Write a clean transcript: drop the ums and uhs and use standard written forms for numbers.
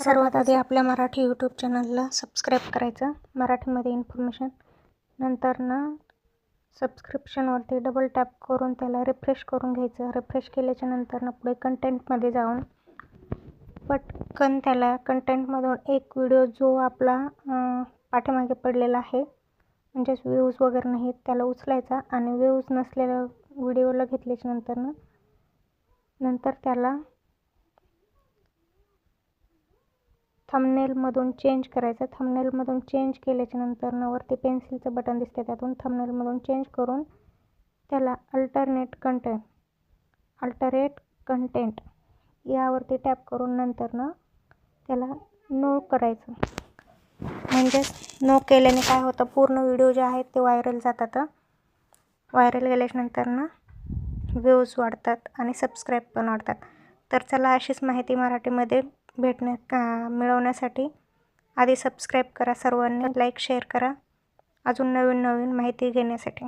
सर्वात आधी आपल्या मराठी यूट्यूब चॅनलला सबस्क्राईब करायचं, मराठीमध्ये इन्फॉर्मेशन. नंतर ना सबस्क्रिप्शनवरती डबल टॅप करून त्याला रिफ्रेश करून घ्यायचं. रिफ्रेश केल्याच्या नंतर ना पुढे कंटेंटमध्ये जाऊन पटकन त्याला कंटेंटमधून एक व्हिडिओ जो आपला पाठीमागे पडलेला आहे, म्हणजेच व्ह्यूज वगैरे नाहीत, त्याला उचलायचा आणि व्ह्यूज नसलेल्या व्हिडिओला घेतल्याच्या नंतर त्याला थंबनेलमधून चेंज करायचं. थंबनेलमधून चेंज केल्याच्या नंतर वरती पेन्सिलचं बटन दिसते, त्यातून थंबनेलमधून चेंज करून त्याला अल्टरेट कंटेंट यावरती टॅप करून नंतर त्याला नो करायचं. म्हणजेच नो केल्याने काय होतं, पूर्ण व्हिडिओ जे आहेत ते व्हायरल जातात. व्हायरल गेल्याच्या नंतर व्ह्यूज वाढतात आणि सबस्क्राईब पण वाढतात. तर चला, अशीच माहिती मराठीमध्ये मिळवण्यासाठी आधी सबस्क्राईब करा सर्वांनी, लाईक शेअर करा अजून नवीन माहिती घेण्यासाठी.